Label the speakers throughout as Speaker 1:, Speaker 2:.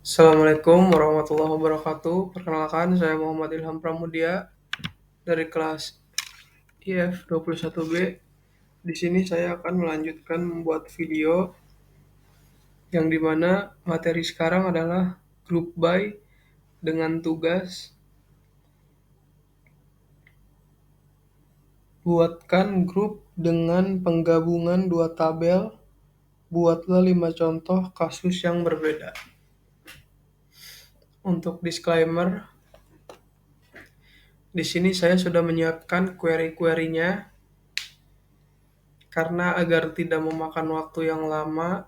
Speaker 1: Assalamualaikum warahmatullahi wabarakatuh. Perkenalkan, saya Muhammad Ilham Pramudia dari kelas IF 21B. Di sini saya akan melanjutkan membuat video yang dimana materi sekarang adalah group by dengan tugas buatkan grup dengan penggabungan dua tabel, buatlah 5 contoh kasus yang berbeda. Untuk disclaimer, di sini saya sudah menyiapkan query-querynya karena agar tidak memakan waktu yang lama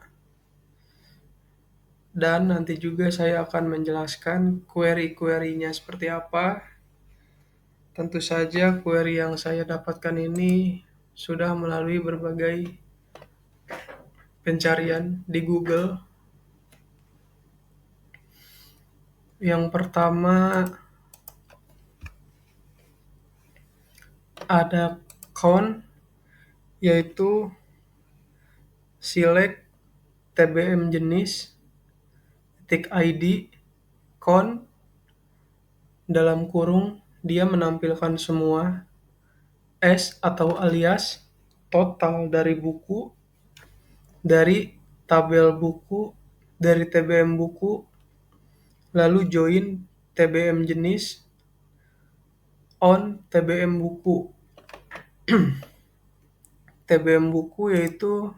Speaker 1: dan nanti juga saya akan menjelaskan query-querynya seperti apa. Tentu saja query yang saya dapatkan ini sudah melalui berbagai pencarian di Google. Yang pertama ada count, yaitu select TBM jenis titik ID count dalam kurung dia menampilkan semua S atau alias total dari buku, dari tabel buku, dari TBM buku, lalu join TBM jenis on TBM buku. TBM buku yaitu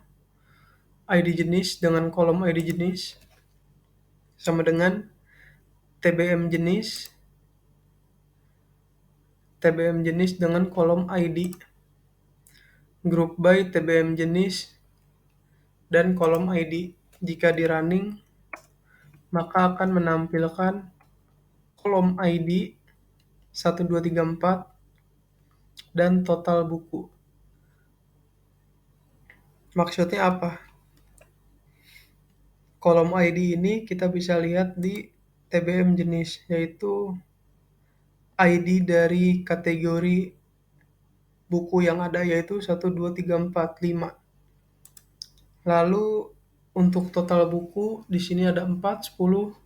Speaker 1: ID jenis dengan kolom ID jenis sama dengan TBM jenis dengan kolom ID, group by TBM jenis dan kolom ID. Jika di running, maka akan menampilkan kolom ID 1, 2, 3, 4 dan total buku. Maksudnya apa? Kolom ID ini kita bisa lihat di TBM jenis, yaitu ID dari kategori buku yang ada, yaitu 1, 2, 3, 4, 5. Lalu untuk total buku di sini ada 4, 10,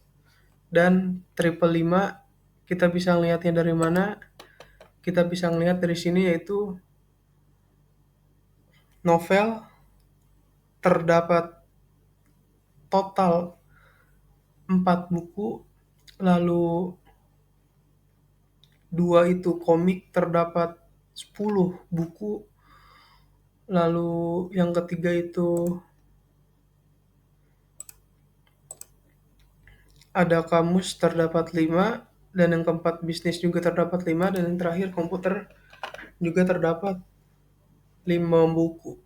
Speaker 1: dan triple 5. Kita bisa melihatnya dari mana? Kita bisa melihat dari sini, yaitu novel terdapat total 4 buku, lalu 2 itu komik terdapat 10 buku, lalu yang ketiga itu ada kamus terdapat 5, dan yang keempat bisnis juga terdapat 5, dan yang terakhir komputer juga terdapat 5 buku.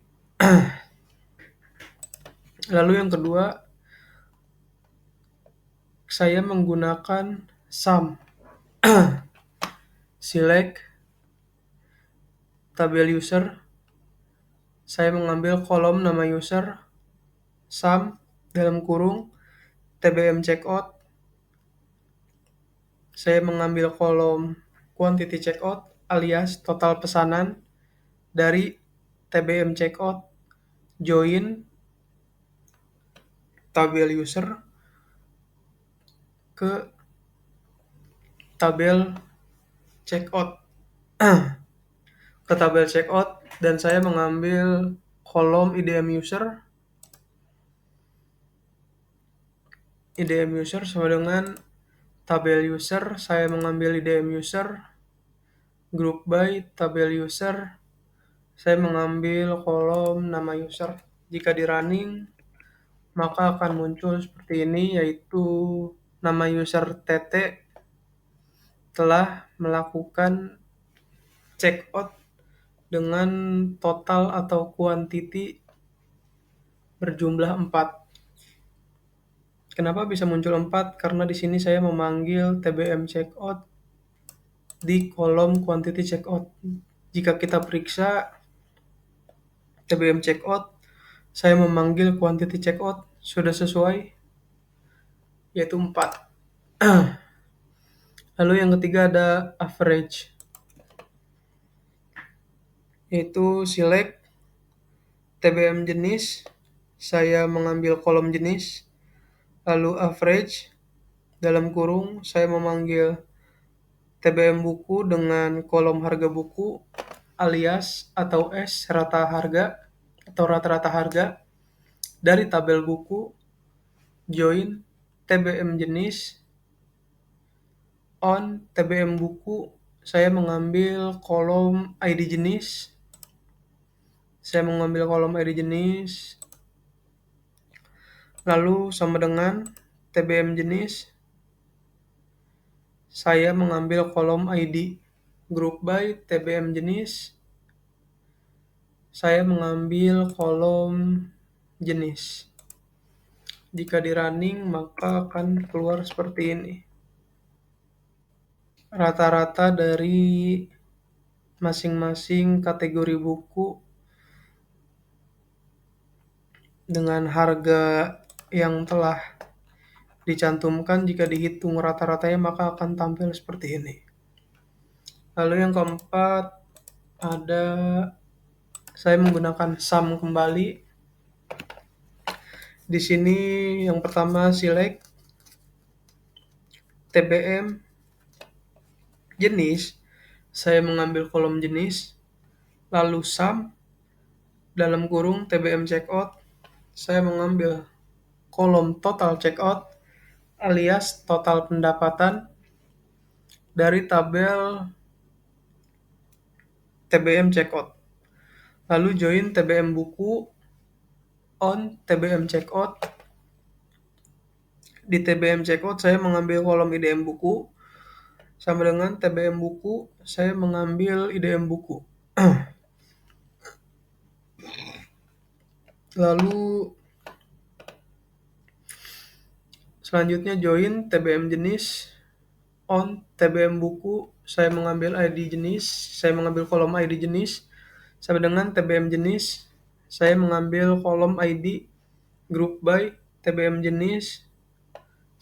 Speaker 1: Lalu yang kedua, saya menggunakan sum. Select tabel user, saya mengambil kolom nama user, sum dalam kurung TBM checkout, saya mengambil kolom quantity checkout alias total pesanan dari TBM checkout, join tabel user ke tabel checkout dan saya mengambil kolom IDM user sama dengan tabel user, saya mengambil IDM user, group by tabel user, saya mengambil kolom nama user. Jika di running, maka akan muncul seperti ini, yaitu nama user TT telah melakukan checkout dengan total atau quantity berjumlah 4. Kenapa bisa muncul 4? Karena di sini saya memanggil TBM checkout di kolom quantity checkout. Jika kita periksa TBM checkout, saya memanggil quantity checkout sudah sesuai, yaitu 4. Lalu yang ketiga ada average, yaitu select TBM jenis, saya mengambil kolom jenis, lalu average, dalam kurung saya memanggil TBM buku dengan kolom harga buku alias atau S rata harga atau rata-rata harga dari tabel buku join TBM jenis on TBM buku saya mengambil kolom ID jenis lalu sama dengan TBM jenis saya mengambil kolom ID group by TBM jenis saya mengambil kolom jenis. Jika di running maka akan keluar seperti ini. Rata-rata dari masing-masing kategori buku dengan harga yang telah dicantumkan jika dihitung rata-ratanya maka akan tampil seperti ini. Lalu yang keempat ada saya menggunakan sum kembali. Di sini yang pertama select TBM jenis, saya mengambil kolom jenis, lalu sum dalam kurung TBM checkout, saya mengambil kolom total checkout alias total pendapatan dari tabel TBM checkout. Lalu join TBM buku on TBM checkout. Di TBM checkout saya mengambil kolom IDM buku sama dengan TBM buku saya mengambil IDM buku. Lalu selanjutnya join TBM jenis on TBM buku saya mengambil ID jenis, saya mengambil kolom ID jenis sama dengan TBM jenis saya mengambil kolom ID group by TBM jenis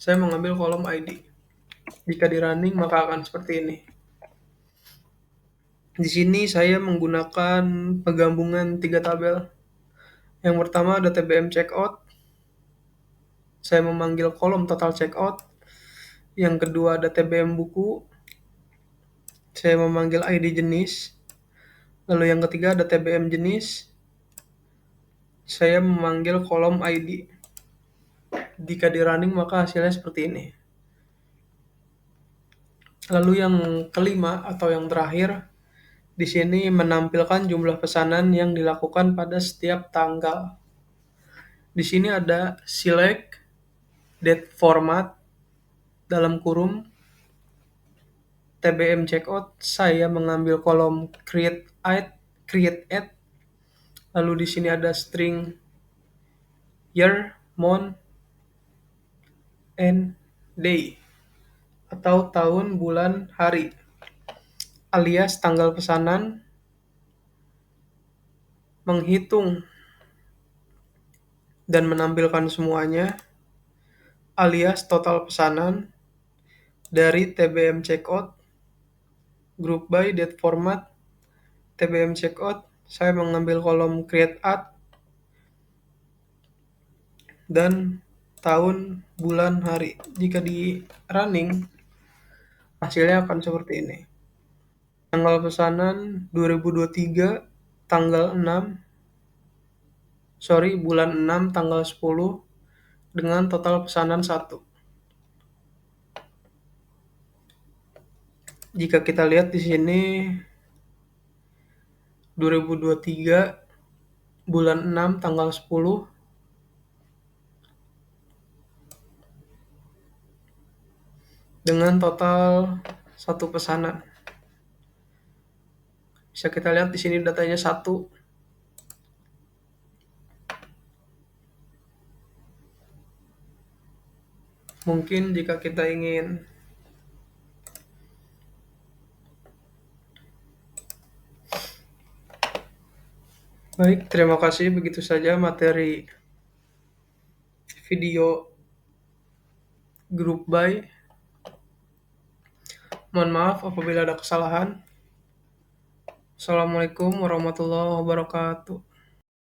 Speaker 1: saya mengambil kolom ID. Jika di running maka akan seperti ini. Di sini saya menggunakan penggabungan 3 tabel. Yang pertama ada TBM checkout. Saya memanggil kolom total checkout. Yang kedua ada TBM buku. Saya memanggil ID jenis. Lalu yang ketiga ada TBM jenis. Saya memanggil kolom ID. Jika di running maka hasilnya seperti ini. Lalu yang kelima atau yang terakhir, di sini menampilkan jumlah pesanan yang dilakukan pada setiap tanggal. Di sini ada select date format dalam kurung TBM checkout. Saya mengambil kolom create add. Lalu di sini ada string year, month, and day atau tahun, bulan, hari alias tanggal pesanan, menghitung dan menampilkan semuanya alias total pesanan dari TBM checkout group by date format TBM checkout saya mengambil kolom create add dan tahun, bulan, hari. Jika di running hasilnya akan seperti ini. Tanggal pesanan 2023 tanggal 6 bulan 6 tanggal 10 dengan total pesanan 1. Jika kita lihat di sini 2023 bulan 6 tanggal 10 dengan total 1 pesanan. Bisa kita lihat di sini datanya 1. Mungkin jika kita ingin baik, terima kasih. Begitu saja materi video group by. Mohon maaf apabila ada kesalahan. Assalamualaikum warahmatullahi wabarakatuh.